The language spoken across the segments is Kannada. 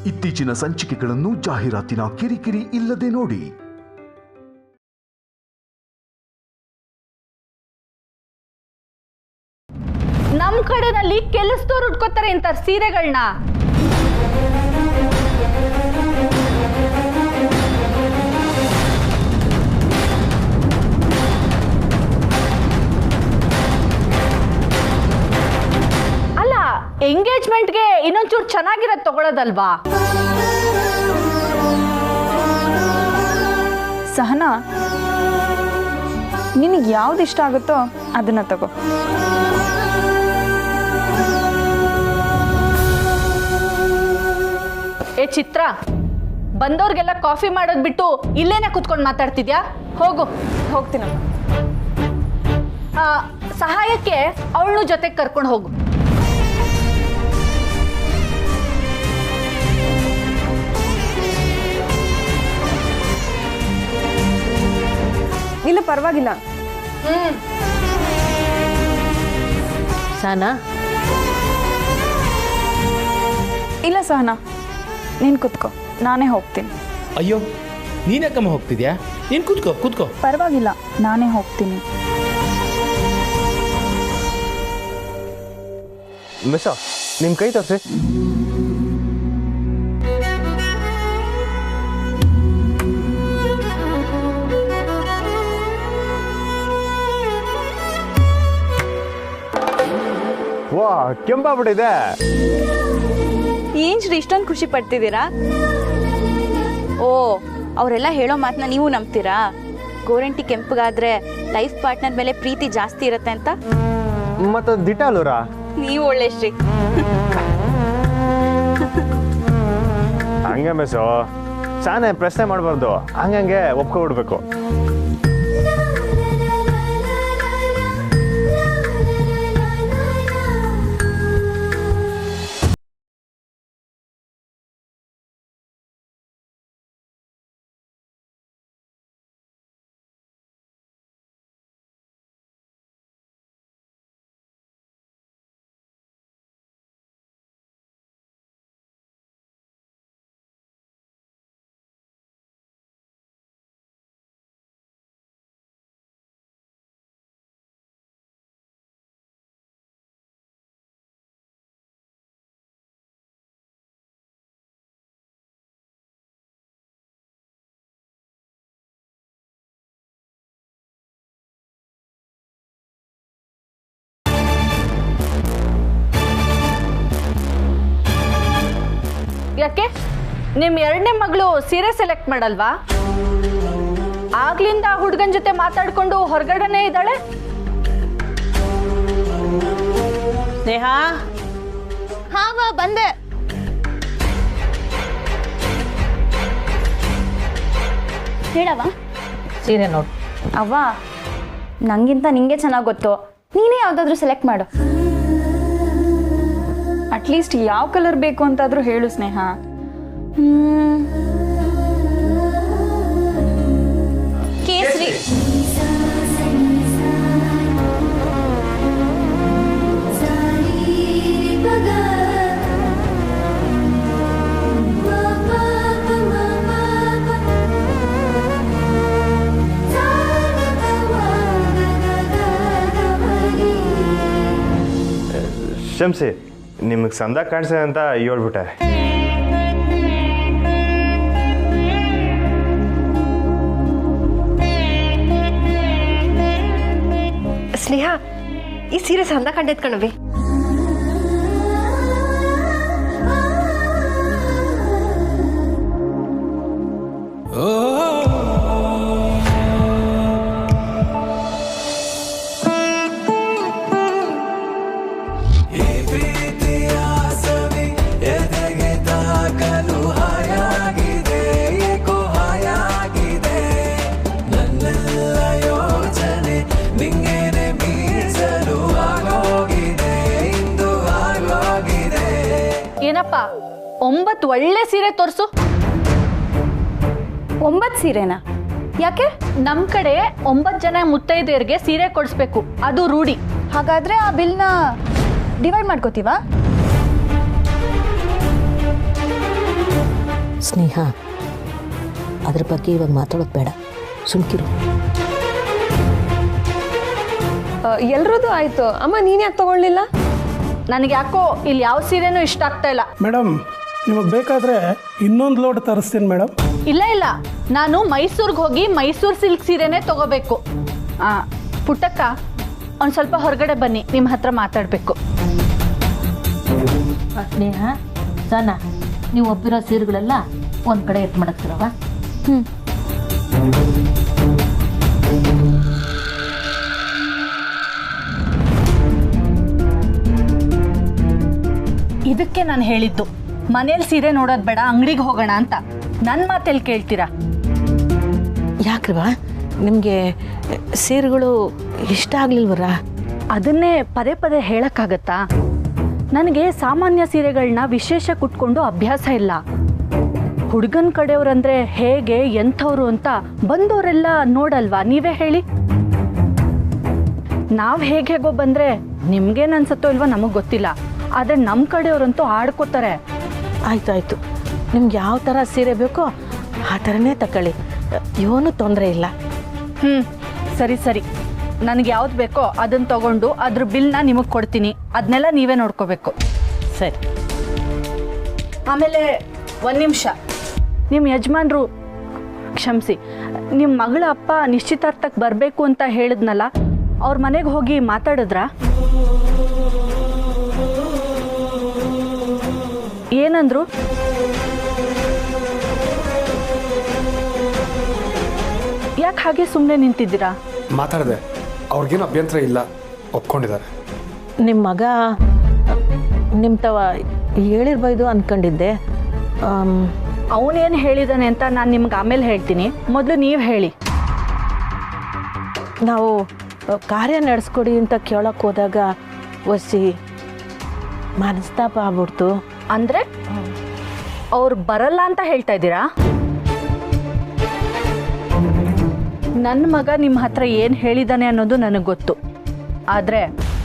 ಇತ್ತೀಚಿನ ಸಂಚಿಕೆಗಳನ್ನು ಜಾಹೀರಾತಿನ ಕಿರಿಕಿರಿ ಇಲ್ಲದೆ ನೋಡಿ. ನಮ್ ಕಡೆನಲ್ಲಿ ಕೆಲಸದವ್ರು ಉಟ್ಕೋತಾರೆ ಇಂತ ಸೀರೆಗಳನ್ನ. ಅಲ್ಲ, ಎಂಗೇಜ್ಮೆಂಟ್ಗೆ ಇನ್ನೊಂಚೂರು ಚೆನ್ನಾಗಿರೋದು ತಗೊಳ್ಳೋದಲ್ವಾ? ಸಹನಾ, ನಿನಗೆ ಯಾವ್ದು ಇಷ್ಟ ಆಗುತ್ತೋ ಅದನ್ನ ತಗೋ. ಏ ಚಿತ್ರ, ಬಂದವ್ರಿಗೆಲ್ಲ ಕಾಫಿ ಮಾಡೋದ್ ಬಿಟ್ಟು ಇಲ್ಲೇನೆ ಕುತ್ಕೊಂಡು ಮಾತಾಡ್ತಿದ್ಯಾ? ಹೋಗು. ಹೋಗ್ತೀನಮ್ಮ. ಸಹಾಯಕ್ಕೆ ಅವಳನ್ನು ಜೊತೆಗೆ ಕರ್ಕೊಂಡು ಹೋಗು. ಇಲ್ಲ, ಪರವಾಗಿಲ್ಲ. ಸಾನಾ? ಇಲ್ಲ ಸಹನಾ, ನೀನು ಕೂತ್ಕೋ, ನಾನೇ ಹೋಗ್ತೀನಿ. ಅಯ್ಯೋ, ನೀನಕ್ಕಮ್ಮ ಹೋಗ್ತಿದ್ಯಾ? ನೀನು ಕೂತ್ಕೋ ಕೂತ್ಕೋ. ಪರವಾಗಿಲ್ಲ, ನಾನೇ ಹೋಗ್ತೀನಿ. ಮಿಸ್, ನಿಮ್ಮ ಕೈ ತೋರಿಸಿ. ವಾ, ಕೆಂಪಾಗ್ಬಿಟ್ಟಿದೆ. ಏನ್ ಶ್ರೀ ಇಷ್ಟೊಂದು ಖುಷಿ ಪಡ್ತಿದ್ದೀರಾ? ಓ, ಅವರೆಲ್ಲ ಹೇಳೋ ಮಾತನ್ನ ನೀವು ನಂಬ್ತೀರಾ? ಗೋರಂಟಿ ಕೆಂಪಗಾದ್ರೆ ಲೈಫ್ ಪಾರ್ಟ್ನರ್ ಮೇಲೆ ಪ್ರೀತಿ ಜಾಸ್ತಿ ಇರತ್ತೆ ಅಂತ. ಮತ್ತೆ ದಿಟ ಅಲ್ವರಾ? ನೀವು ಒಳ್ಳೆ ಶ್ರೀ. ಹಂಗೆ ಮಿಸ್ಸು, ಸಾನೆ ಪ್ರಶ್ನೆ ಮಾಡಬಾರ್ದು, ಹಂಗಂಗೆ ಒಪ್ಕೊಬಿಡ್ಬೇಕು. ಯಾಕೆ ನಿಮ್ ಎರಡನೇ ಮಗಳು ಸೀರೆ ಸೆಲೆಕ್ಟ್ ಮಾಡಲ್ವಾ? ಆಗ್ಲಿಂದ ಹುಡುಗನ ಜೊತೆ ಮಾತಾಡ್ಕೊಂಡು ಹೊರಗಡೆನೆ ಇದ್ದಾಳೆ. ನೇಹಾ? ಹಾವ ಬಂದೆ. ಹೇಳವ. ಸೀರೆ ನೋಡು. ಅವ್ವ, ನಂಗಿಂತ ನಿಂಗೆ ಚೆನ್ನಾಗಿ ಗೊತ್ತು, ನೀನೇ ಯಾವ್ದಾದ್ರು ಸೆಲೆಕ್ಟ್ ಮಾಡು. ಅಟ್ಲೀಸ್ಟ್ ಯಾವ ಕಲರ್ ಬೇಕು ಅಂತಾದ್ರೂ ಹೇಳು ಸ್ನೇಹ. ಕೇಸರಿ. ಶಂಸಿ, ನಿಮಗೆ ಸಂದ ಕಾಣಿಸಿದೆ ಅಂತ ಹೇಳ್ಬಿಟ್ಟೆ. ಸ್ನೇಹ, ಈ ಸೀರೆ ಸಂದ ಕಂಡೈತ್ ಕಣವಿ. ಏನಪ್ಪ, 9 ಒಳ್ಳೆ ಸೀರೆ ತೋರ್ಸು. 9 ಸೀರೆನಾ? ಯಾಕೆ? ನಮ್ ಕಡೆ 9 ಜನ ಮುತ್ತೈದೆಯರಿಗೆ ಸೀರೆ ಕೊಡಿಸ್ಬೇಕು, ಅದು ರೂಢಿ. ಹಾಗಾದ್ರೆ ಆ ಬಿಲ್ನ ಡಿವೈಡ್ ಮಾಡ್ಕೋತೀವಾ? ಸ್ನೇಹ, ಅದ್ರ ಬಗ್ಗೆ ಇವಾಗ ಮಾತಾಡೋದು ಬೇಡ, ಸುಮ್ಕಿರು. ಎಲ್ರದ್ದು ಆಯ್ತು. ಅಮ್ಮ ನೀನು ಯಾಕೆ ತಗೊಳ್ಳಿಲ್ಲ? ನನಗೆ ಯಾಕೋ ಇಲ್ಲಿ ಯಾವ ಸೀರೆನೂ ಇಷ್ಟ ಆಗ್ತಾ ಇಲ್ಲ. ಮೇಡಮ್, ನಿಮಗೆ ಬೇಕಾದರೆ ಇನ್ನೊಂದು ಲೋಡ್ ತರಿಸ್ತೀನಿ ಮೇಡಮ್. ಇಲ್ಲ, ನಾನು ಮೈಸೂರಿಗೆ ಹೋಗಿ ಮೈಸೂರು ಸಿಲ್ಕ್ ಸೀರೆನೇ ತಗೋಬೇಕು. ಪುಟ್ಟಕ್ಕ, ಒಂದು ಸ್ವಲ್ಪ ಹೊರಗಡೆ ಬನ್ನಿ, ನಿಮ್ಮ ಹತ್ರ ಮಾತಾಡಬೇಕು. ಸ್ನೇಹ, ಸನ, ನೀವು ಒಬ್ಬಿರೋ ಸೀರೆಗಳೆಲ್ಲ ಒಂದು ಕಡೆ ಎತ್ತು ಮಾಡಕ್ತಿರವ. ಇದಕ್ಕೆ ನಾನು ಹೇಳಿದ್ದು ಮನೇಲಿ ಸೀರೆ ನೋಡೋದು ಬೇಡ, ಅಂಗಡಿಗೆ ಹೋಗೋಣ ಅಂತ. ನನ್ನ ಮಾತೆಲ್ಲಿ ಕೇಳ್ತೀರಾ? ಯಾಕ್ರವಾ, ನಿಮಗೆ ಸೀರೆಗಳು ಇಷ್ಟ ಆಗ್ಲಿಲ್ವರ? ಅದನ್ನೇ ಪದೇ ಪದೇ ಹೇಳಕ್ಕಾಗತ್ತಾ? ನನಗೆ ಸಾಮಾನ್ಯ ಸೀರೆಗಳನ್ನ ವಿಶೇಷ ಕುಟ್ಕೊಂಡು ಅಭ್ಯಾಸ ಇಲ್ಲ. ಹುಡುಗನ ಕಡೆಯವ್ರಂದ್ರೆ ಹೇಗೆ, ಎಂಥವ್ರು ಅಂತ ಬಂದವರೆಲ್ಲ ನೋಡಲ್ವಾ? ನೀವೇ ಹೇಳಿ. ನಾವು ಹೇಗೋ ಬಂದರೆ ನಿಮ್ಗೇನು ಅನ್ಸತ್ತೋ ಇಲ್ವೋ ನಮಗೆ ಗೊತ್ತಿಲ್ಲ, ಆದರೆ ನಮ್ಮ ಕಡೆಯವ್ರಂತೂ ಆಡ್ಕೋತಾರೆ. ಆಯ್ತು, ನಿಮ್ಗೆ ಯಾವ ಥರ ಸೀರೆ ಬೇಕೋ ಆ ಥರನೇ ತಗೊಳ್ಳಿ, ಏನೂ ತೊಂದರೆ ಇಲ್ಲ. ಸರಿ, ನನಗೆ ಯಾವ್ದು ಬೇಕೋ ಅದನ್ನು ತಗೊಂಡು ಅದ್ರ ಬಿಲ್ನ ನಿಮಗೆ ಕೊಡ್ತೀನಿ. ಅದನ್ನೆಲ್ಲ ನೀವೇ ನೋಡ್ಕೋಬೇಕು. ಸರಿ. ಆಮೇಲೆ ಒಂದು ನಿಮಿಷ, ನಿಮ್ಮ ಯಜಮಾನ್ರು, ಕ್ಷಮಿಸಿ, ನಿಮ್ಮ ಮಗಳ ಅಪ್ಪ ನಿಶ್ಚಿತಾರ್ಥಕ್ಕೆ ಬರಬೇಕು ಅಂತ ಹೇಳಿದ್ನಲ್ಲ, ಅವ್ರ ಮನೆಗೆ ಹೋಗಿ ಮಾತಾಡಿದ್ರಾ? ಏನಂದ್ರು? ಯಾಕೆ ಹಾಗೆ ಸುಮ್ಮನೆ ನಿಂತಿದ್ದೀರಾ? ಮಾತಾಡಿದೆ, ಅವ್ರಿಗೇನು ಅಭ್ಯಂತರ ಇಲ್ಲ, ಒಪ್ಕೊಂಡಿದ್ದಾರೆ. ನಿಮ್ಮ ಮಗ ನಿಮ್ಮ ತವ ಹೇಳಿರ್ಬೋದು ಅಂದ್ಕೊಂಡಿದ್ದೆ. ಅವನೇನು ಹೇಳಿದಾನೆ ಅಂತ ನಾನು ನಿಮ್ಗೆ ಆಮೇಲೆ ಹೇಳ್ತೀನಿ, ಮೊದಲು ನೀವು ಹೇಳಿ. ನಾವು ಕಾರ್ಯ ನಡೆಸ್ಕೊಡಿ ಅಂತ ಕೇಳಕ್ಕೆ ಹೋದಾಗ ಒಸಿ ಮನಸ್ತಾಪ ಆಗ್ಬಿಡ್ತು. ಅಂದರೆ ಅವ್ರು ಬರಲ್ಲ ಅಂತ ಹೇಳ್ತಾ ಇದ್ದೀರಾ? ನನ್ನ ಮಗ ನಿಮ್ಮ ಹತ್ರ ಏನು ಹೇಳಿದ್ದಾನೆ ಅನ್ನೋದು ನನಗೆ ಗೊತ್ತು, ಆದರೆ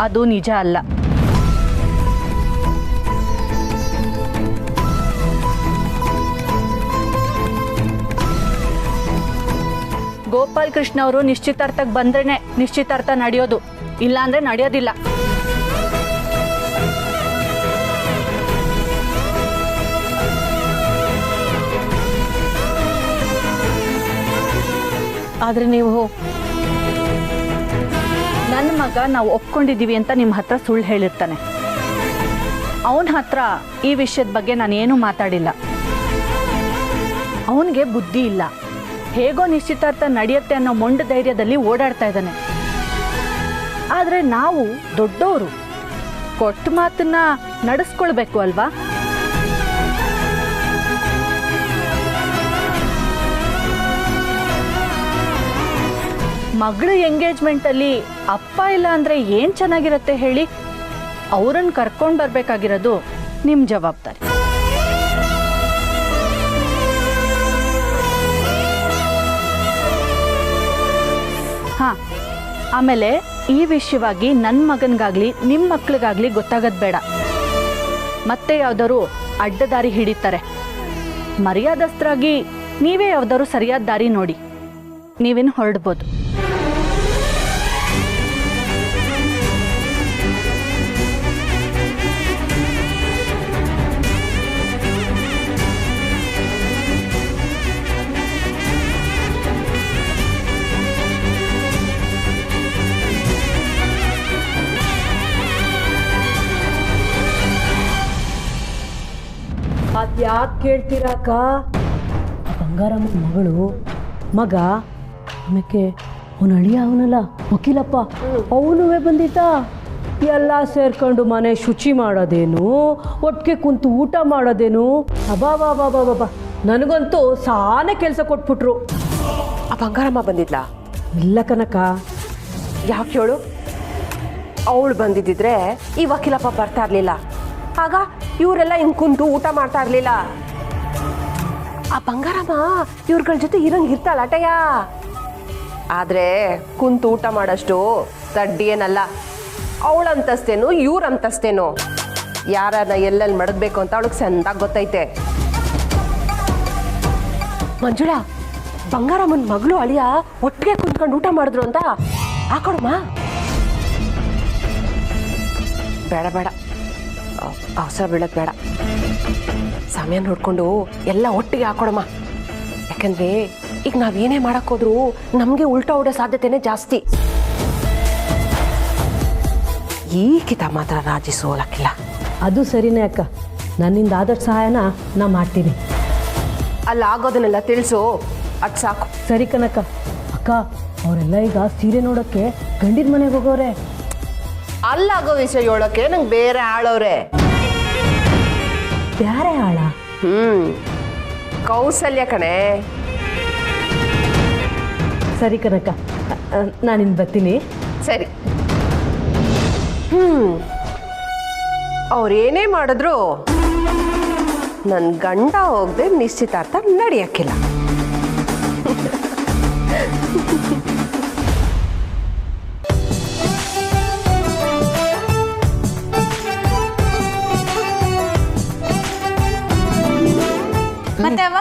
ಅದು ನಿಜ ಅಲ್ಲ. ಗೋಪಾಲ್ ಕೃಷ್ಣ ಅವರು ನಿಶ್ಚಿತಾರ್ಥಕ್ಕೆ ಬಂದ್ರೇನೆ ನಿಶ್ಚಿತಾರ್ಥ ನಡೆಯೋದು, ಇಲ್ಲ ಅಂದರೆ ನಡೆಯೋದಿಲ್ಲ. ಆದರೆ ನೀವು ನನ್ನ ಮಗ ನಾವು ಒಪ್ಕೊಂಡಿದ್ದೀವಿ ಅಂತ ನಿಮ್ಮ ಹತ್ರ ಸುಳ್ಳು ಹೇಳಿರ್ತಾನೆ. ಅವನ ಹತ್ರ ಈ ವಿಷಯದ ಬಗ್ಗೆ ನಾನೇನು ಮಾತಾಡಿಲ್ಲ. ಅವನಿಗೆ ಬುದ್ಧಿ ಇಲ್ಲ, ಹೇಗೋ ನಿಶ್ಚಿತಾರ್ಥ ನಡೆಯುತ್ತೆ ಅನ್ನೋ ಮೊಂಡ ಧೈರ್ಯದಲ್ಲಿ ಓಡಾಡ್ತಾ ಇದ್ದಾನೆ. ಆದರೆ ನಾವು ದೊಡ್ಡವರು, ಕೊಟ್ಟ ಮಾತನ್ನ ನಡೆಸ್ಕೊಳ್ಬೇಕು ಅಲ್ವಾ? ಮಗಳು ಎಂಗೇಜ್ಮೆಂಟಲ್ಲಿ ಅಪ್ಪ ಇಲ್ಲ ಅಂದರೆ ಏನು ಚೆನ್ನಾಗಿರುತ್ತೆ ಹೇಳಿ? ಅವರನ್ನು ಕರ್ಕೊಂಡು ಬರಬೇಕಾಗಿರೋದು ನಿಮ್ಮ ಜವಾಬ್ದಾರಿ. ಹಾಂ, ಆಮೇಲೆ ಈ ವಿಷಯವಾಗಿ ನನ್ನ ಮಗನಿಗಾಗಲಿ ನಿಮ್ಮ ಮಕ್ಳಿಗಾಗಲಿ ಗೊತ್ತಾಗೋದು ಬೇಡ. ಮತ್ತೆ ಯಾವ್ದಾದ್ರು ಅಡ್ಡದಾರಿ ಹಿಡಿತಾರೆ. ಮರ್ಯಾದಸ್ಥರಾಗಿ ನೀವೇ ಯಾವ್ದಾದ್ರು ಸರಿಯಾದ ದಾರಿ ನೋಡಿ, ನೀವೇನು ಹೊರಡ್ಬೋದು. ಅದ್ಯಾಕೆ ಕೇಳ್ತೀರಾಕ? ಬಂಗಾರಮ್ಮ ಮಗಳು ಮಗ, ಆಮೇಲೆ ಅವನ ಅಳಿಯ ಅವನಲ್ಲ ವಕೀಲಪ್ಪ, ಅವನು ಬಂದಿದ್ದ. ಎಲ್ಲ ಸೇರ್ಕೊಂಡು ಮನೆ ಶುಚಿ ಮಾಡೋದೇನು, ಒಟ್ಟಿಗೆ ಕುಂತು ಊಟ ಮಾಡೋದೇನು, ಅಬಾಬಾಬಾಬಾಬಾ, ನನಗಂತೂ ಸಾನೇ ಕೆಲಸ ಕೊಟ್ಬಿಟ್ರು. ಆ ಬಂಗಾರಮ್ಮ ಬಂದಿದ್ಲಾ? ಇಲ್ಲ ಕನಕ. ಯಾಕೆ ಹೇಳು? ಅವಳು ಬಂದಿದ್ದಿದ್ರೆ ಈ ವಕೀಲಪ್ಪ ಬರ್ತಾ ಇರಲಿಲ್ಲ, ಆಗ ಇವರೆಲ್ಲ ಹಿಂಗೆ ಕುಂತು ಊಟ ಮಾಡ್ತಾ ಇರಲಿಲ್ಲ. ಆ ಬಂಗಾರಮ್ಮ ಇವ್ರಗಳ ಜೊತೆ ಇರಂಗಿರ್ತಾಳ ಅಟಯ್ಯ, ಆದರೆ ಕುಂತು ಊಟ ಮಾಡೋಷ್ಟು ತಡ್ಡಿ ಏನಲ್ಲ. ಅವಳಂತಸ್ತೇನು ಇವ್ರಂತಸ್ತೇನು, ಯಾರನ್ನ ಎಲ್ಲೆಲ್ಲಿ ಮಡಗಬೇಕು ಅಂತ ಅವಳಿಗೆ ಸಂದಾಗಿ ಗೊತ್ತೈತೆ. ಮಂಜುಳಾ, ಬಂಗಾರಮ್ಮನ ಮಗಳು ಅಳಿಯ ಒಟ್ಟಿಗೆ ಕುಂತ್ಕೊಂಡು ಊಟ ಮಾಡಿದ್ರು ಅಂತ ಹಾಕೊಡಮ್ಮ. ಬೇಡ ಬೇಡ, ಅವಸರ ಬೀಳೋದು ಬೇಡ. ಸಮಯ ನೋಡ್ಕೊಂಡು ಎಲ್ಲ ಒಟ್ಟಿಗೆ ಹಾಕೊಡಮ್ಮ. ಯಾಕಂದ್ರೆ ಈಗ ನಾವೇನೇ ಮಾಡಕ್ಕೋದ್ರೂ ನಮಗೆ ಉಲ್ಟಾ ಹೊಡೋ ಸಾಧ್ಯತೆನೇ ಜಾಸ್ತಿ. ಈಗಿತ ಮಾತ್ರ ರಾಜಿ ಸೋಲಕ್ಕಿಲ್ಲ. ಅದು ಸರಿನೇ ಅಕ್ಕ, ನನ್ನಿಂದ ಆದಷ್ಟು ಸಹಾಯನ ನಾ ಮಾಡ್ತೀನಿ. ಅಲ್ಲಿ ಆಗೋದನ್ನೆಲ್ಲ ತಿಳಿಸು, ಅದು ಸಾಕು. ಸರಿ ಕನಕ. ಅಕ್ಕ, ಅವರೆಲ್ಲ ಈಗ ಸೀರೆ ನೋಡೋಕ್ಕೆ ಗಂಡಿನ ಮನೆಗೆ ಹೋಗೋರೆ. ಅಲ್ಲಾಗೋ ವಿಷಯ ಹೇಳೋಕೆ ನಂಗೆ ಬೇರೆ ಆಳವ್ರೆ. ಯಾರೇ ಆಳ? ಕೌಸಲ್ಯ ಕಣೆ. ಸರಿ ಕನಕ, ನಾನಿನ್ ಬರ್ತೀನಿ. ಸರಿ. ಅವ್ರೇನೇ ಮಾಡಿದ್ರು ನನ್ನ ಗಂಡ ಹೋಗದೆ ನಿಶ್ಚಿತಾರ್ಥ ನಡೆಯಕ್ಕಿಲ್ಲ. ಮತ್ತೆ ಅವ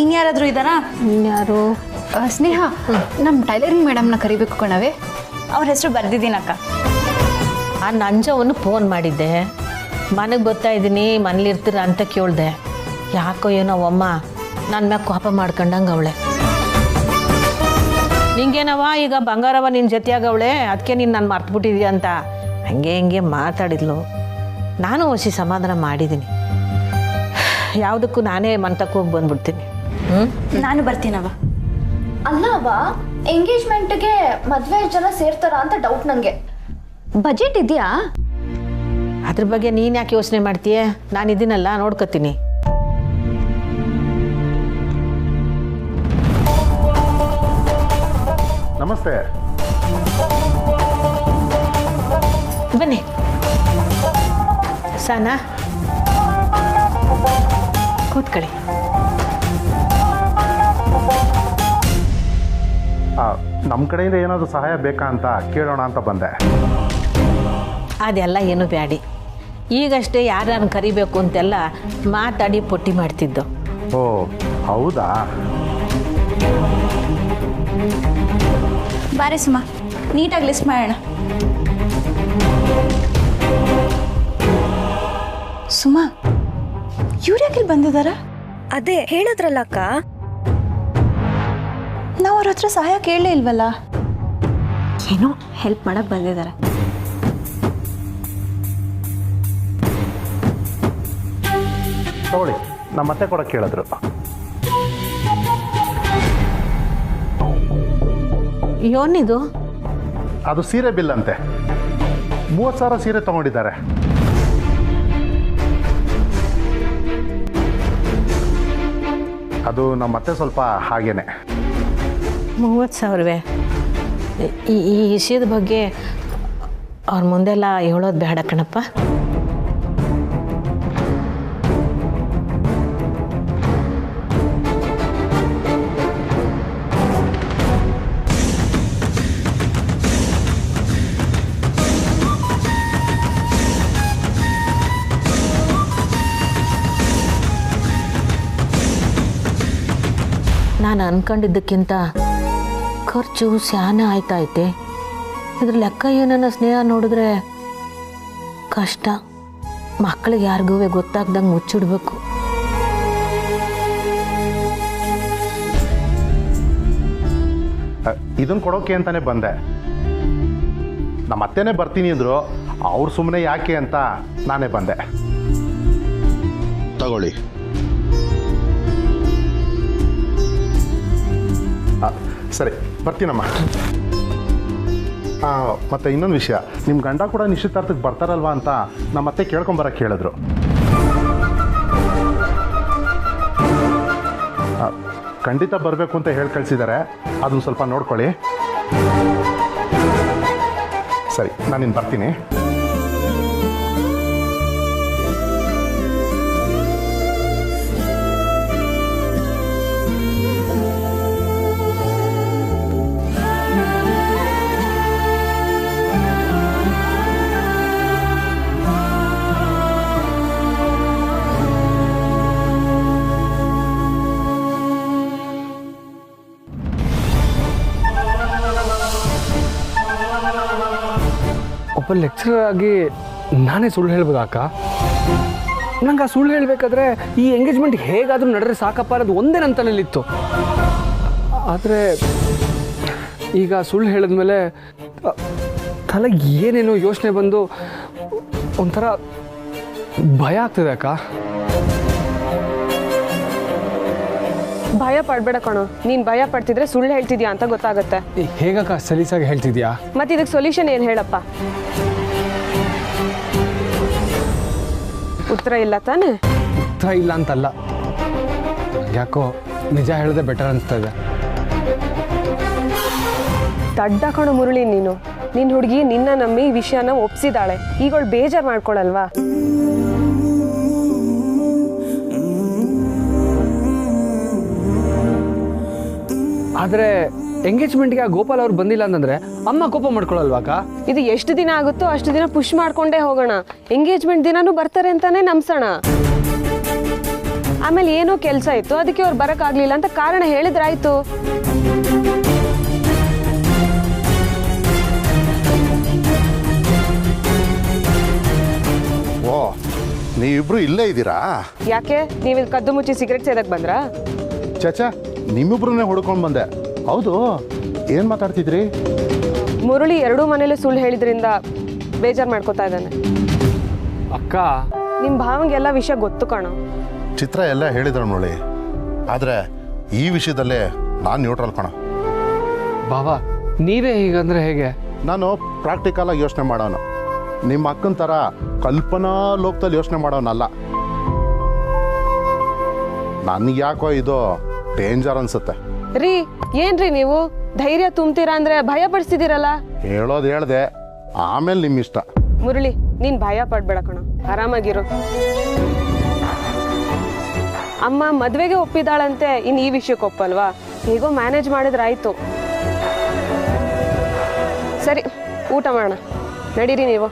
ಇನ್ಯಾರಾದ್ರೂ ಇದ್ದಾರಾ? ಇನ್ಯಾರು? ಸ್ನೇಹ, ನಮ್ಮ ಟೈಲರಿಂಗ್ ಮೇಡಮ್ನ ಕರಿಬೇಕು ಕಣವೆ. ಅವ್ರ ಹೆಸರು ಬರ್ದಿದ್ದೀನಕ್ಕ. ಆ ನಂಜವನ್ನು ಫೋನ್ ಮಾಡಿದ್ದೆ, ಮನೆಗೆ ಬರ್ತಾ ಇದ್ದೀನಿ, ಮನೇಲಿರ್ತೀರ ಅಂತ ಕೇಳಿದೆ. ಯಾಕೋ ಏನೋ ಅಮ್ಮ ನನ್ನ ಮ್ಯಾಗ ಕೋಪ ಮಾಡ್ಕೊಂಡಂಗೆ ಅವಳೆ. ನಿಂಗೇನವ ಈಗ ಬಂಗಾರವ ನಿನ್ನ ಜೊತೆಯಾಗವಳೆ, ಅದಕ್ಕೆ ನೀನು ನಾನು ಮರ್ತುಬಿಟ್ಟಿದ್ಯಾ ಅಂತ ಹಂಗೆ ಹಿಂಗೆ ಮಾತಾಡಿದ್ಲು. ನಾನು ಹೊಸಿ ಸಮಾಧಾನ ಮಾಡಿದ್ದೀನಿ. ಯಾವುದಕ್ಕೂ ನಾನೇ ಮಂತಕ್ಕೆ ಹೋಗಿ ಬಂದ್ಬಿಡ್ತೀನಿ. ನಾನು ಬರ್ತೀನವ. ಅಲ್ಲ ಅವ, ಎಂಗೇಜ್ಮೆಂಟ್ಗೆ ಮದುವೆ ಜನ ಸೇರ್ತಾರ ಅಂತ ಡೌಟ್ ನನಗೆ. ಬಜೆಟ್ ಇದೆಯಾ? ಅದ್ರ ಬಗ್ಗೆ ನೀನು ಯಾಕೆ ಯೋಚನೆ ಮಾಡ್ತೀಯ? ನಾನು ಇದೀನಲ್ಲ, ನೋಡ್ಕೊತೀನಿ. ನಮಸ್ತೆ. ಬನ್ನಿ ಸಾನಾ, ಕೂತ್ಕೊಳ್ಳಿ. ನಮ್ಮ ಕಡೆಯಿಂದ ಏನಾದರೂ ಸಹಾಯ ಬೇಕಾ ಅಂತ ಕೇಳೋಣ ಅಂತ ಬಂದೆ. ಅದೆಲ್ಲ ಏನು ಬ್ಯಾಡಿ, ಈಗಷ್ಟೇ ಯಾರನ್ನು ಕರಿಬೇಕು ಅಂತೆಲ್ಲ ಮಾತಾಡಿ ಪಟ್ಟಿ ಮಾಡ್ತಿದ್ದು. ಓ ಹೌದಾ? ಬಾರೆ ಸುಮಾ, ನೀಟಾಗಿ ಲಿಸ್ಟ್ ಮಾಡೋಣ. ಸುಮಾ, ಇವ್ರು ಯಾಕಿಲ್ಲಿ ಬಂದಿದಾರ? ಅದೇ ಹೇಳಿದ್ರಲ್ಲ ಅಕ್ಕ, ನಾವು ಅವ್ರ ಹತ್ರ ಸಹಾಯ ಕೇಳಲೇ ಇಲ್ವಲ್ಲ. ಏನೋ ಹೆಲ್ಪ್ ಮಾಡಕ್ ಬಂದಿದ್ದಾರೆ. ತಗೊಳ್ಳಿ, ನಮ್ಮ ಮತ್ತೆ ಕೊಡಕ್ಕೆ ಕೇಳಿದ್ರು. ಏನಿದು? ಅದು ಸೀರೆ ಬಿಲ್ ಅಂತೆ. 30,000 ಸೀರೆ ತಗೊಂಡಿದ್ದಾರೆ. ಅದು ನಮ್ಮ ಮತ್ತೆ ಸ್ವಲ್ಪ ಹಾಗೇನೆ. 30,000? ಈ ವಿಷಯದ ಬಗ್ಗೆ ಅವ್ರ ಮುಂದೆಲ್ಲ ಹೇಳೋದು ಬೇಡ ಕಣಪ್ಪ. ನಾನು ಅನ್ಕೊಂಡಿದ್ದಕ್ಕಿಂತ ಖರ್ಚು ಸ್ಯಾನೆ ಆಯ್ತೈತೆ. ಇದ್ರ ಲೆಕ್ಕ ಏನನ್ನ ಸ್ನೇಹ ನೋಡಿದ್ರೆ ಕಷ್ಟ. ಮಕ್ಕಳಿಗೆ ಯಾರಿಗೂ ಗೊತ್ತಾಗ್ದಂಗೆ ಮುಚ್ಚಿಡ್ಬೇಕು. ಇದನ್ನು ಕೊಡೋಕೆ ಅಂತಾನೆ ಬಂದೆ. ನಮ್ಮ ಅತ್ತೆನೇ ಬರ್ತೀನಿ ಅಂದರು, ಅವ್ರು ಸುಮ್ಮನೆ ಯಾಕೆ ಅಂತ ನಾನೇ ಬಂದೆ. ತಗೊಳ್ಳಿ. ಸರಿ, ಬರ್ತೀನಮ್ಮ. ಮತ್ತು ಇನ್ನೊಂದು ವಿಷಯ, ನಿಮ್ಮ ಗಂಡ ಕೂಡ ನಿಶ್ಚಿತಾರ್ಥಕ್ಕೆ ಬರ್ತಾರಲ್ವಾ ಅಂತ ನಮ್ಮ ಅತ್ತೆ ಕೇಳ್ಕೊಂಬರಕ್ಕೆ ಹೇಳಿದ್ರು. ಖಂಡಿತ ಬರಬೇಕು ಅಂತ ಹೇಳಿ ಕಳಿಸಿದ್ದಾರೆ. ಅದನ್ನು ಸ್ವಲ್ಪ ನೋಡ್ಕೊಳ್ಳಿ. ಸರಿ, ನಾನಿನ್ನು ಬರ್ತೀನಿ. ಒಬ್ಬ ಲೆಕ್ಚರರ್ ಆಗಿ ನಾನೇ ಸುಳ್ಳು ಹೇಳ್ಬೋದಾ ಅಕ್ಕ? ನಂಗೆ ಆ ಸುಳ್ಳು ಹೇಳಬೇಕಾದ್ರೆ ಈ ಎಂಗೇಜ್ಮೆಂಟ್ ಹೇಗಾದರೂ ನಡೆದ್ರೆ ಸಾಕಪ್ಪ ಅನ್ನೋದು ಒಂದೇ ನನ್ನ ತಲೆಯಲ್ಲಿತ್ತು. ಆದರೆ ಈಗ ಸುಳ್ಳು ಹೇಳಿದ್ಮೇಲೆ ತಲೆಗೆ ಏನೇನೋ ಯೋಚನೆ ಬಂದು ಒಂಥರ ಭಯ ಆಗ್ತದೆ ಅಕ್ಕ. ಭಯ ಪಡ್ಬೇಡ ಕಣೋ. ನೀನು ಭಯ ಪಡ್ತಿದ್ರೆ ಸುಳ್ಳು ಹೇಳ್ತಿದ್ಯಾ ಅಂತ ಗೊತ್ತಾಗುತ್ತೆ. ಹೇಗಕ್ಕ ಸಲೀಸಾಗಿ ಹೇಳ್ತಿದ್ಯಾ? ಮತ್ತೆ ಇದಕ್ಕೆ ಸೊಲ್ಯೂಷನ್ ಏನು ಹೇಳಪ್ಪ? ಉತ್ತರ ಇಲ್ಲ ತಾನೆ? ಉತ್ತರ ಇಲ್ಲ ಅಂತಲ್ಲ, ಯಾಕೋ ನಿಜ ಹೇಳದೆ ಬೆಟರ್ ಅನಿಸ್ತಾ ಇದೆ. ದಡ್ಡ ಕಣೋ ಮುರಳಿ ನೀನು. ನಿನ್ನ ಹುಡುಗಿ ನಿನ್ನ ನಂಬಿ ಈ ವಿಷಯನ ಒಪ್ಸಿದಾಳೆ. ಈಗ ಅವಳು ಬೇಜಾರು ಮಾಡ್ಕೊಳಲ್ವಾ? ಆದರೆ ಎಂಗೇಜ್ಮೆಂಟ್ಗೆ ಆ ಗೋಪಾಲ್ ಅವ್ರು ಬಂದಿಲ್ಲ ಅಂತಂದ್ರೆ ಅಮ್ಮ ಕೋಪ ಮಾಡ್ಕೊಳಲ್ವಾಕ? ಇದು ಎಷ್ಟು ದಿನ ಆಗುತ್ತೋ ಅಷ್ಟು ದಿನ ಪುಷ್ ಮಾಡ್ಕೊಂಡೇ ಹೋಗೋಣ. ಎಂಗೇಜ್ಮೆಂಟ್ ದಿನಾನೂ ಬರ್ತಾರೆ ಅಂತಾನೆ ನಂಬ್ಸೋಣ. ಆಮೇಲೆ ಏನೋ ಕೆಲಸ ಇತ್ತು, ಅದಕ್ಕೆ ಅವ್ರು ಬರೋಕ್ಕಾಗ್ಲಿಲ್ಲ ಅಂತ ಕಾರಣ ಹೇಳಿದ್ರಾಯ್ತು. ಓ, ನೀವಿಬ್ರು ಇಲ್ಲೇ ಇದ್ದೀರಾ? ಯಾಕೆ ನೀವು ಕದ್ದು ಮುಚ್ಚಿ ಸಿಗರೆಟ್ ಸೇದಕ್ ಬಂದ್ರಾ? ಚಚಾ, ನಿಮ್ಮಿಬ್ರನ್ನೇ ಹುಡ್ಕೊಂಡು ಬಂದೆ. ಹೌದು, ಏನು ಮಾತಾಡ್ತಿದ್ರಿ? ಮುರಳಿ ಎರಡೂ ಮನೇಲಿ ಸುಳ್ಳು ಹೇಳಿದ್ರಿಂದ ಬೇಜಾರು ಮಾಡ್ಕೋತಾ ಇದ್ದಾನೆ. ಅಕ್ಕ, ನಿಮ್ಮ ಭಾವಂಗೆಲ್ಲ ವಿಷಯ ಗೊತ್ತು ಕಣೋ. ಚಿತ್ರ ಎಲ್ಲ ಹೇಳಿದ್ರು ನೋಡಿ, ಆದರೆ ಈ ವಿಷಯದಲ್ಲೇ ನಾನು ನ್ಯೂಟ್ರಲ್ ಕಣ. ಬಾವಾ, ನೀವೇ ಹೀಗಂದ್ರೆ ಹೇಗೆ? ನಾನು ಪ್ರಾಕ್ಟಿಕಲಾಗಿ ಯೋಚನೆ ಮಾಡೋನು. ನಿಮ್ಮ ಅಕ್ಕನ ಥರ ಕಲ್ಪನಾ ಲೋಕದಲ್ಲಿ ಯೋಚನೆ ಮಾಡೋನಲ್ಲ. ನನಗೆ ಯಾಕೋ ಇದು ಡೇಂಜರ್ ಅನ್ಸುತ್ತೆ. ರೀ, ಏನ್ರಿ ನೀವು ಧೈರ್ಯ ತುಂಬ್ತೀರಾ ಅಂದ್ರೆ ಭಯ ಪಡಿಸ್ತಿದ್ದೀರಲ್ಲ? ಹೇಳೋದು ಹೇಳ್ದೆ, ಆಮೇಲೆ ನಿಮ್ಮ ಇಷ್ಟ. ಮುರಳಿ, ನೀನ್ ಭಯ ಪಡ್ಬೇಡ ಕಣ, ಆರಾಮಾಗಿರು. ಅಮ್ಮ ಮದ್ವೆಗೆ ಒಪ್ಪಿದಾಳಂತೆ, ಇನ್ ಈ ವಿಷಯಕ್ಕೆ ಒಪ್ಪಲ್ವಾ? ಹೇಗೋ ಮ್ಯಾನೇಜ್ ಮಾಡಿದ್ರಾಯ್ತು. ಸರಿ, ಊಟ ಮಾಡೋಣ, ನಡೀರಿ ನೀವು.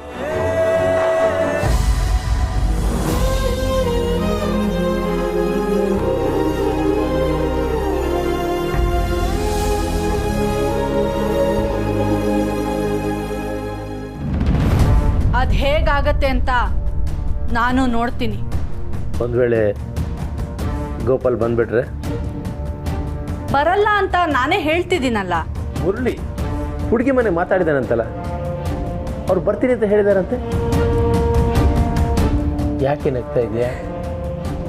ಅದು ಹೇಗಾಗತ್ತೆ ಅಂತ ನಾನು ನೋಡ್ತೀನಿ. ಒಂದು ವೇಳೆ ಗೋಪಾಲ್ ಬಂದ್ಬಿಟ್ರೆ? ಬರಲ್ಲ ಅಂತ ನಾನೇ ಹೇಳ್ತಿದ್ದೀನಲ್ಲ. ಮುರಳಿ ಹುಡುಗಿ ಮನೆ ಮಾತಾಡಿದಾನಂತಲ್ಲ, ಅವ್ರು ಬರ್ತೀನಿ ಅಂತ ಹೇಳಿದಾರಂತೆ. ಯಾಕೆ ನಗ್ತಾ ಇದೆಯಾ?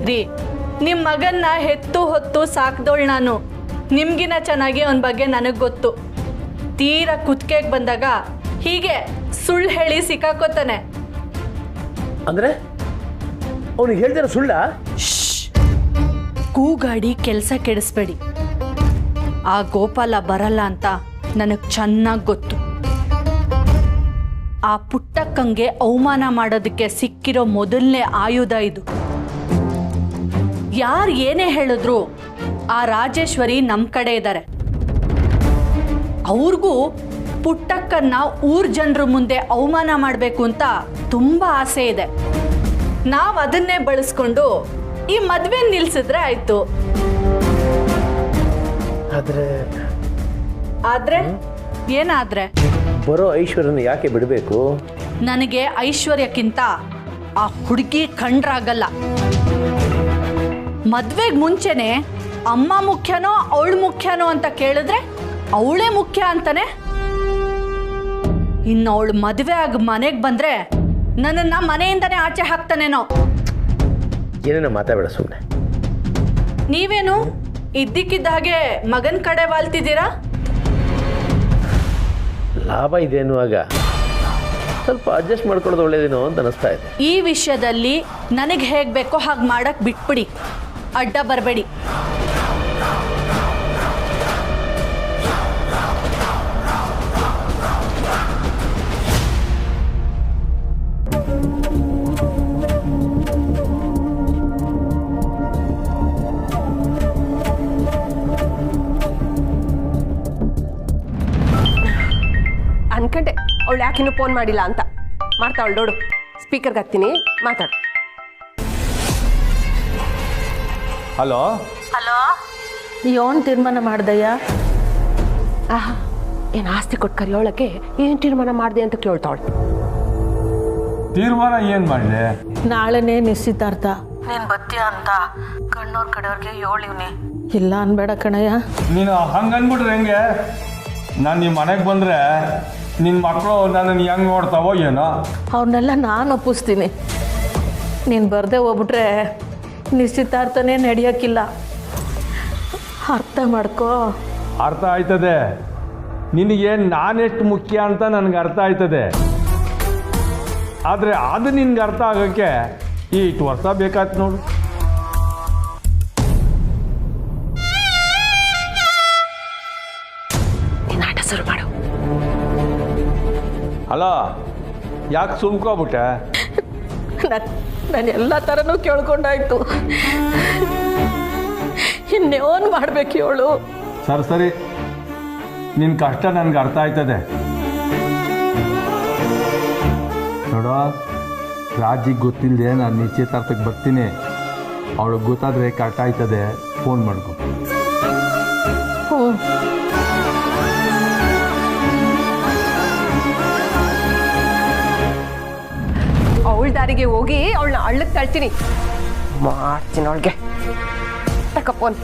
ರೀ, ನಿಮ್ಮ ಮಗನ್ನ ಹೆತ್ತು ಹೊತ್ತು ಸಾಕ್ದೋಳು ನಾನು. ನಿಮ್ಗಿನ ಚೆನ್ನಾಗಿ ಅವನ ಬಗ್ಗೆ ನನಗೆ ಗೊತ್ತು. ತೀರಾ ಕುತ್ತಿಗೆಗೆ ಬಂದಾಗ ಹೀಗೆ ಸುಳ್ಳು ಹೇಳಿ ಸಿಕ್ಕಾಕೋತಾನೆ. ಅಂದ್ರೆ ಅವನಿಗೆ ಹೇಳ್ದಿರ ಸುಳ್ಳ? ಕೂಗಾಡಿ ಕೆಲಸ ಕೆಡಿಸ್ಬೇಡಿ. ಆ ಗೋಪಾಲ ಬರಲ್ಲ ಅಂತ ನನಗೆ ಚೆನ್ನಾಗಿ ಗೊತ್ತು. ಆ ಪುಟ್ಟಕ್ಕಂಗೆ ಅವಮಾನ ಮಾಡೋದಕ್ಕೆ ಸಿಕ್ಕಿರೋ ಮೊದಲನೇ ಆಯುಧ ಇದು. ಯಾರು ಏನೇ ಹೇಳಿದ್ರು ಆ ರಾಜೇಶ್ವರಿ ನಮ್ಮ ಕಡೆ ಇದ್ದಾರೆ. ಅವ್ರಿಗೂ ಪುಟ್ಟಕ್ಕನ್ನ ಊರ್ ಜನರ ಮುಂದೆ ಅವಮಾನ ಮಾಡಬೇಕು ಅಂತ ತುಂಬಾ ಆಸೆ ಇದೆ. ನಾವು ಅದನ್ನೇ ಬಳಸ್ಕೊಂಡು ಈ ಮದ್ವೆ ನಿಲ್ಸಿದ್ರೆ ಆಯ್ತು. ಆದ್ರೆ ಏನಾದ್ರೆ? ಬರೋ ಐಶ್ವರ್ಯನ ಯಾಕೆ ಬಿಡಬೇಕು? ನನಗೆ ಐಶ್ವರ್ಯಕ್ಕಿಂತ ಆ ಹುಡುಗಿ ಕಂಡ್ರಾಗಲ್ಲ. ಮದ್ವೆಗೆ ಮುಂಚೆನೆ ಅಮ್ಮ ಮುಖ್ಯನೋ ಅವಳು ಮುಖ್ಯನೋ ಅಂತ ಕೇಳಿದ್ರೆ ಅವಳೇ ಮುಖ್ಯ ಅಂತಾನೆ. ಇನ್ನು ಅವಳು ಮದುವೆ ಆಗಿ ಮನೆಗೆ ಬಂದ್ರೆ ನನ್ನನ್ನ ಮನೆಯಿಂದನೇ ಆಚೆ ಹಾಕ್ತಾನೇನೋ. ಏನೇನೋ ಮಾತಾಡಬೇಡ ಸುಮ್ಮನೆ. ನೀವೇನು ಇದ್ದಕ್ಕಿದ್ದ ಹಾಗೆ ಮಗನ ಕಡೆ ವಾಲ್ತಿದ್ದೀರಾ? ಲಾಭ ಇದೆ ಅನ್ನುವಾಗ ಸ್ವಲ್ಪ ಅಡ್ಜಸ್ಟ್ ಮಾಡ್ಕೊಳ್ಳೋದು ಒಳ್ಳೇದೇನೋ ಅಂತ ಅನಿಸ್ತಾ ಇದೆ. ಈ ವಿಷಯದಲ್ಲಿ ನನಗೆ ಹೇಗೆ ಬೇಕೋ ಹಾಗೆ ಮಾಡಕ್ ಬಿಟ್ಬಿಡಿ, ಅಡ್ಡ ಬರಬೇಡಿ. ಅನ್ಕಂಡೆ ಅವಳು ಯಾಕಿನ್ನೂ ಫೋನ್ ಮಾಡಿಲ್ಲ ಅಂತ. ಮಾಡ್ತಾವಳು ನೋಡು, ಸ್ಪೀಕರ್ಗೆ ಹತ್ತೀನಿ, ಮಾತಾಡು. ಹಲೋ ಹಲೋ, ಏನು ತೀರ್ಮಾನ ಮಾಡ್ದಯ್ಯ? ಏನು ಆಸ್ತಿ ಕೊಟ್ಟು ಕರಿಯೋಳಕ್ಕೆ ಏನು ತೀರ್ಮಾನ ಮಾಡಿದೆ ಅಂತ ಕೇಳ್ತಾವಳು. ತೀರ್ಮಾನ ಏನು ಮಾಡಲಿ? ನಾಳೆನೇ ನಿಶ್ಚಿತಾರ್ಥ. ನೀನು ಬತ್ತೀಯ ಅಂತ ಕಣ್ಣೋರ್ ಕಡೆಯವ್ರಿಗೆ ಹೇಳಿವ್ನಿ. ಇಲ್ಲ ಅನ್ಬೇಡ ಕಣಯ್ಯ. ನೀನು ಹಂಗೆ ಅಂದ್ಬಿಟ್ರೆ ಹೆಂಗೆ? ನಾನು ನಿಮ್ಮ ಮನೆಗೆ ಬಂದರೆ ನಿನ್ನ ಮಕ್ಕಳು ನನ್ನನ್ನು ಹೆಂಗೆ ನೋಡ್ತಾವೋ ಏನೋ. ಅವ್ರನ್ನೆಲ್ಲ ನಾನು ಒಪ್ಪಿಸ್ತೀನಿ. ನೀನು ಬರದೆ ಹೋಗ್ಬಿಟ್ರೆ ನಿಶ್ಚಿತಾರ್ಥನೇ ನಡೆಯೋಕ್ಕಿಲ್ಲ. ಅರ್ಥ ಮಾಡ್ಕೋ. ಅರ್ಥ ಆಯ್ತದೆ. ನಿನಗೆ ನಾನೆಷ್ಟು ಮುಖ್ಯ ಅಂತ ನನಗೆ ಅರ್ಥ ಆಯ್ತದೆ. ಆದರೆ ಅದು ನಿನ್ಗೆ ಅರ್ಥ ಆಗೋಕ್ಕೆ ಇಷ್ಟು ವರ್ಷ ಬೇಕಾಯ್ತು ನೋಡು. ನೀನು ಆಟ ಶುರು ಮಾಡು. ಅಲ್ಲ, ಯಾಕೆ ಸುಮ್ಕೋಬಿಟ್ಟೆ? ನಾನು ಎಲ್ಲ ಥರನೂ ಕೇಳ್ಕೊಂಡಾಯ್ತು. ಇನ್ನೇನು ಮಾಡ್ಬೇಕು ಹೇಳು? ಸರಿ, ನಿನ್ನ ಕಷ್ಟ ನನಗೆ ಅರ್ಥ ಆಯ್ತದೆ. ನೋಡೋ, ರಾಜಿಗೆ ಗೊತ್ತಿಲ್ಲದೆ ನಾನು ನಿಶ್ಚಿತಾರ್ಥಕ್ಕೆ ಬರ್ತೀನಿ. ಅವಳಿಗೆ ಗೊತ್ತಾದರೆ ಕಷ್ಟ ಆಯ್ತದೆ. ಫೋನ್ ಮಾಡ್ಕೊ. ಅವಳ ದಾರಿಗೆ ಹೋಗಿ ಅವಳನ್ನ ಹಳ್ಳಕ್ಕೆ ತಳ್ತೀನಿ. ಮಾಡ್ತೀನಿ ಅವಳಿಗೆ. ತಕ್ಕ ಫೋನ್.